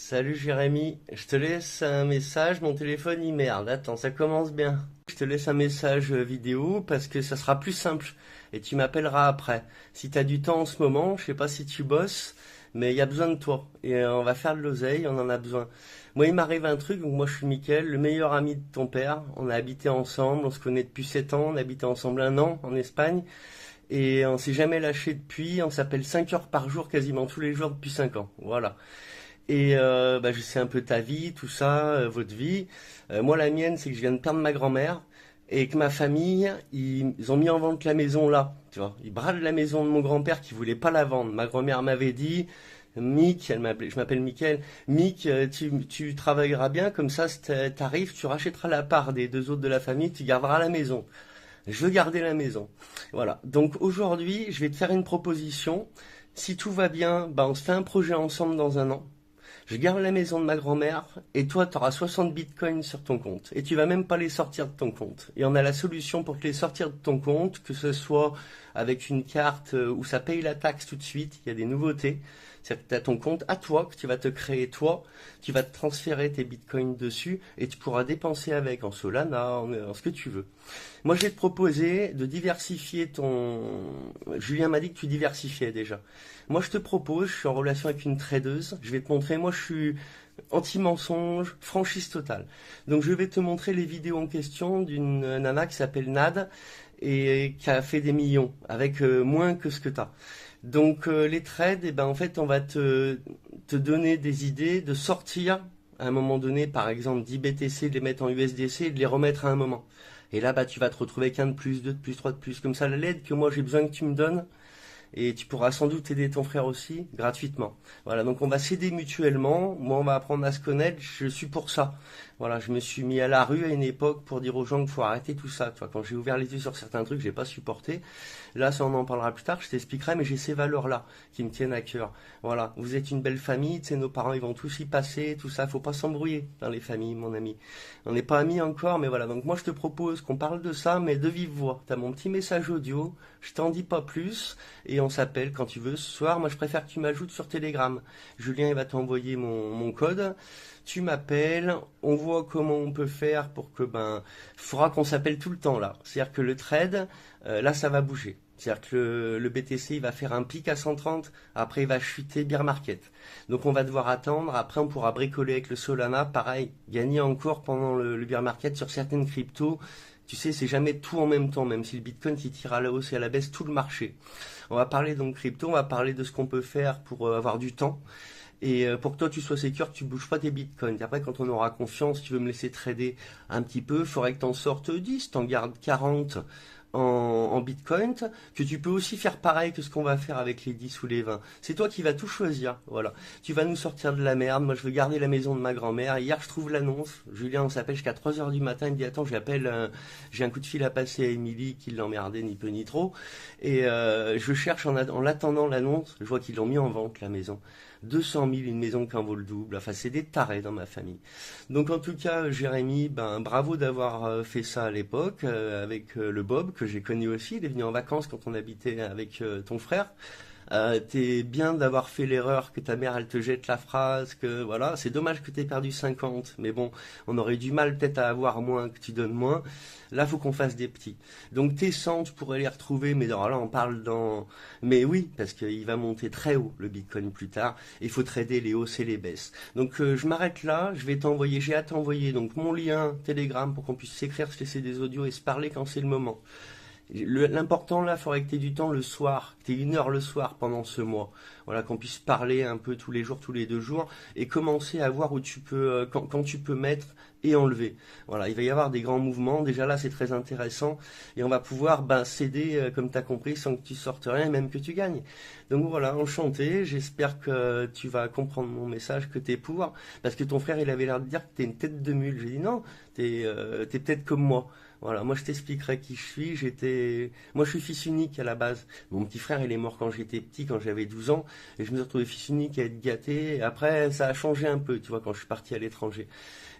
Salut Jérémy, je te laisse un message, mon téléphone il merde, attends, ça commence bien. Je te laisse un message vidéo parce que ça sera plus simple et tu m'appelleras après. Si t'as du temps en ce moment, je sais pas si tu bosses, mais il y a besoin de toi et on va faire de l'oseille, on en a besoin. Moi il m'arrive un truc, donc moi je suis Mickaël, le meilleur ami de ton père, on a habité ensemble, on se connaît depuis 7 ans, on a habité ensemble un an en Espagne et on s'est jamais lâché depuis, on s'appelle 5 heures par jour quasiment tous les jours depuis 5 ans, voilà. Et je sais un peu ta vie, tout ça, votre vie. Moi, la mienne, c'est que je viens de perdre ma grand-mère et que ma famille, ils ont mis en vente la maison là, tu vois. Ils bradent la maison de mon grand-père qui voulait pas la vendre. Ma grand-mère m'avait dit, Mick, je m'appelle Mickaël, Mick, tu travailleras bien, comme ça, si t'arrives, tu rachèteras la part des deux autres de la famille, tu garderas la maison. Je veux garder la maison. Voilà. Donc aujourd'hui, je vais te faire une proposition. Si tout va bien, on se fait un projet ensemble dans un an. Je garde la maison de ma grand-mère et toi, tu auras 60 bitcoins sur ton compte. Et tu vas même pas les sortir de ton compte. Et on a la solution pour te les sortir de ton compte, que ce soit avec une carte où ça paye la taxe tout de suite. Il y a des nouveautés. C'est-à-dire que tu as ton compte à toi, que tu vas te créer toi. Tu vas te transférer tes bitcoins dessus et tu pourras dépenser avec en Solana, en ce que tu veux. Moi, je vais te proposer de diversifier ton... Julien m'a dit que tu diversifiais déjà. Moi, je te propose, je suis en relation avec une tradeuse, je vais te montrer, moi je suis anti-mensonge, franchise totale. Donc je vais te montrer les vidéos en question d'une nana qui s'appelle Nad et qui a fait des millions avec moins que ce que tu as. Donc les trades, en fait, on va te donner des idées de sortir à un moment donné, par exemple 10 BTC, de les mettre en USDC et de les remettre à un moment. Et là, tu vas te retrouver avec un de plus, deux de plus, trois de plus. Comme ça, l'aide que moi j'ai besoin que tu me donnes, et tu pourras sans doute aider ton frère aussi gratuitement. Voilà, donc on va s'aider mutuellement. Moi, on va apprendre à se connaître. Je suis pour ça. Voilà, je me suis mis à la rue à une époque pour dire aux gens qu'il faut arrêter tout ça. Tu vois, quand j'ai ouvert les yeux sur certains trucs, j'ai pas supporté. Là, ça on en parlera plus tard. Je t'expliquerai, mais j'ai ces valeurs-là qui me tiennent à cœur. Voilà, vous êtes une belle famille. Tu sais, nos parents ils vont tous y passer, tout ça. Faut pas s'embrouiller dans les familles, mon ami. On n'est pas amis encore, mais voilà. Donc moi, je te propose qu'on parle de ça, mais de vive voix. T'as mon petit message audio. Je t'en dis pas plus et on s'appelle quand tu veux ce soir. Moi, je préfère que tu m'ajoutes sur Telegram. Julien, il va t'envoyer mon code. Tu m'appelles, on voit comment on peut faire pour que, faudra qu'on s'appelle tout le temps là. C'est-à-dire que le trade, là, ça va bouger. C'est-à-dire que le BTC, il va faire un pic à 130, après il va chuter bear market. Donc on va devoir attendre, après on pourra bricoler avec le Solana, pareil, gagner encore pendant le bear market sur certaines cryptos. Tu sais, c'est jamais tout en même temps, même si le Bitcoin qui tire à la hausse et à la baisse tout le marché. On va parler donc crypto, on va parler de ce qu'on peut faire pour avoir du temps. Et pour que toi tu sois sécure, que tu bouges pas tes bitcoins. Et après, quand on aura confiance, tu veux me laisser trader un petit peu, il faudrait que tu en sortes 10, t'en gardes 40 en bitcoin, que tu peux aussi faire pareil que ce qu'on va faire avec les 10 ou les 20. C'est toi qui vas tout choisir, voilà. Tu vas nous sortir de la merde, moi je veux garder la maison de ma grand-mère. Hier je trouve l'annonce, Julien on s'appelle jusqu'à 3 heures du matin, il me dit attends j'appelle, j'ai un coup de fil à passer à Émilie qui l'emmerdait ni peu ni trop. Et je cherche en l'attendant l'annonce, je vois qu'ils l'ont mis en vente la maison. 200 000, une maison qui en vaut le double. Enfin, c'est des tarés dans ma famille. Donc, en tout cas, Jérémy, bravo d'avoir fait ça à l'époque avec le Bob que j'ai connu aussi. Il est venu en vacances quand on habitait avec ton frère. T'es bien d'avoir fait l'erreur que ta mère elle te jette la phrase que voilà, c'est dommage que t'aies perdu 50, mais bon, on aurait du mal peut-être à avoir moins que tu donnes moins. Là, faut qu'on fasse des petits. Donc tes 100, tu pourrais les retrouver, mais alors là, on parle dans... Mais oui, parce qu'il va monter très haut, le Bitcoin, plus tard. Il faut trader les hausses et les baisses. Donc je m'arrête là, je vais t'envoyer, j'ai à t'envoyer donc mon lien Telegram pour qu'on puisse s'écrire, se laisser des audios et se parler quand c'est le moment. L'important là, il faudrait que tu aies du temps le soir, que tu aies 1 heure le soir pendant ce mois. Voilà, qu'on puisse parler un peu tous les jours, tous les 2 jours, et commencer à voir où tu peux, quand tu peux mettre et enlever. Voilà, il va y avoir des grands mouvements. Déjà là, c'est très intéressant, et on va pouvoir céder, comme tu as compris, sans que tu sortes rien, et même que tu gagnes. Donc voilà, enchanté. J'espère que tu vas comprendre mon message, que t'es pour, parce que ton frère, il avait l'air de dire que t'es une tête de mule. J'ai dit non, t'es peut-être comme moi. Voilà, moi je t'expliquerai qui je suis. Moi je suis fils unique à la base. Mon petit frère il est mort quand j'étais petit, quand j'avais 12 ans, et je me suis retrouvé fils unique à être gâté. Et après ça a changé un peu, tu vois, quand je suis parti à l'étranger.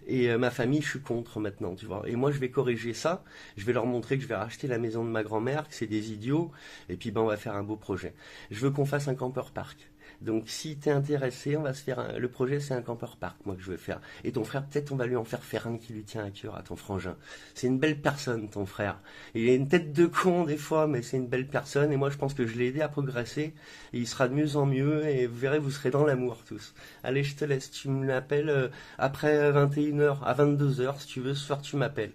Et ma famille, je suis contre maintenant, tu vois. Et moi je vais corriger ça. Je vais leur montrer que je vais racheter la maison de ma grand-mère, que c'est des idiots. Et puis on va faire un beau projet. Je veux qu'on fasse un camper park. Donc si t'es intéressé, on va se faire le projet, c'est un camper park, moi, que je veux faire. Et ton frère, peut-être on va lui en faire un qui lui tient à cœur, à ton frangin. C'est une belle personne, ton frère. Il a une tête de con des fois, mais c'est une belle personne. Et moi, je pense que je l'ai aidé à progresser. Et il sera de mieux en mieux. Et vous verrez, vous serez dans l'amour tous. Allez, je te laisse. Tu me l'appelles après 21h, à 22h, si tu veux. Ce soir, tu m'appelles.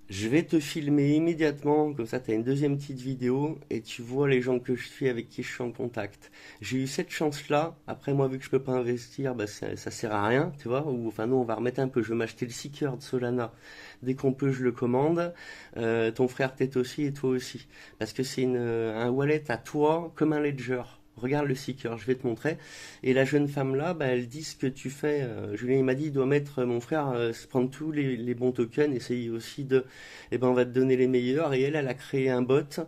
Je vais te filmer immédiatement, comme ça tu as une deuxième petite vidéo et tu vois les gens que je suis, avec qui je suis en contact. J'ai eu cette chance-là. Après, moi, vu que je peux pas investir, bah, ça sert à rien, tu vois. Ou enfin, nous, on va remettre un peu. Je vais m'acheter le Seeker de Solana. Dès qu'on peut, je le commande. Ton frère peut-être aussi, et toi aussi. Parce que c'est un wallet à toi, comme un ledger. Regarde le Seeker, je vais te montrer. Et la jeune femme là, bah, elle dit ce que tu fais. Julien il m'a dit, il doit mettre, mon frère, prendre tous les bons tokens, essayer aussi de, eh ben on va te donner les meilleurs. Et elle a créé un bot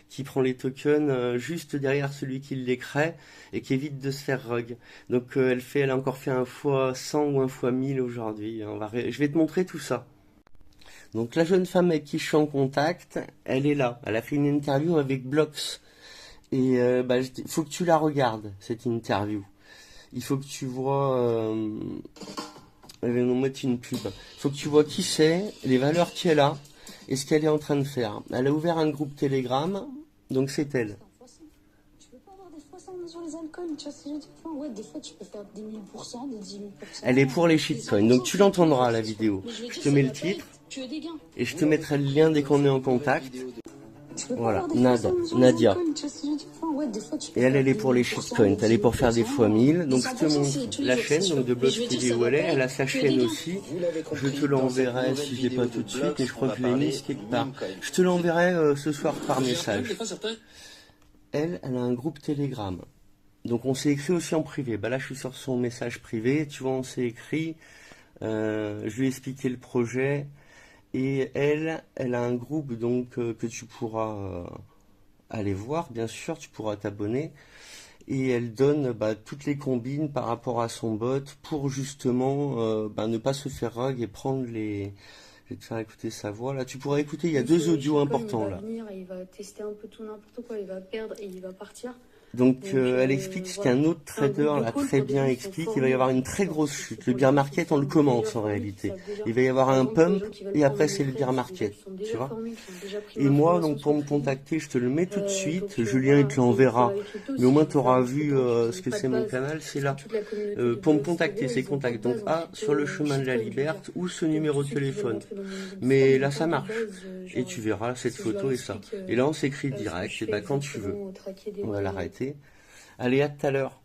qui prend les tokens juste derrière celui qui les crée et qui évite de se faire rug. Donc elle a encore fait un fois 100 ou un fois 1000 aujourd'hui. Je vais te montrer tout ça. Donc la jeune femme avec qui je suis en contact, elle est là. Elle a fait une interview avec Blox. Et bah, faut que tu la regardes, cette interview. Il faut que tu vois... elle va nous mettre une pub. Il faut que tu vois qui c'est, les valeurs qu'elle a, et ce qu'elle est en train de faire. Elle a ouvert un groupe Telegram, donc c'est elle. Tu peux pas avoir des fois sur les altcoins, tu vois ce que je veux dire? Ouais, des fois tu peux faire des 1000%, des 10 000%. Elle est pour les shitcoins, donc tu l'entendras la vidéo. Je te mets le titre, et je te mettrai le lien dès qu'on est en contact. Voilà, Nadia. Et elle est pour les shitcoins, elle est pour faire des fois 1000. Donc je te montre la chaîne, donc de Blox TV où elle a sa chaîne aussi. Je te l'enverrai si je l'ai pas tout de suite, mais je crois que je l'ai mise quelque part. Je te l'enverrai ce soir par message. Elle a un groupe Telegram. Donc on s'est écrit aussi en privé. Bah là je suis sur son message privé, tu vois, on s'est écrit. Je lui ai expliqué le projet. Et elle a un groupe donc que tu pourras aller voir, bien sûr, tu pourras t'abonner. Et elle donne bah, toutes les combines par rapport à son bot pour justement bah, ne pas se faire rug et prendre les... Je vais te faire écouter sa voix. Là, tu pourras écouter, il y a deux audios importants là. Il va venir, il va tester un peu tout n'importe quoi, il va perdre et il va partir. Donc elle explique ce qu'un autre trader là très bien explique. Il va y avoir une très grosse chute. Le bear market, on le commence en réalité. Il va y avoir un pump et après c'est le bear market, tu vois. Et moi, donc pour me contacter, je te le mets tout de suite. Julien, il te l'enverra. Mais au moins tu auras vu ce que c'est mon canal, c'est là. Pour me contacter, c'est contact. Donc sur le chemin de la Liberté ou ce numéro de téléphone. Mais là ça marche. Et tu verras cette photo et ça. Et là on s'écrit direct. Et bah quand tu veux. On va l'arrêter. Allez, à tout à l'heure.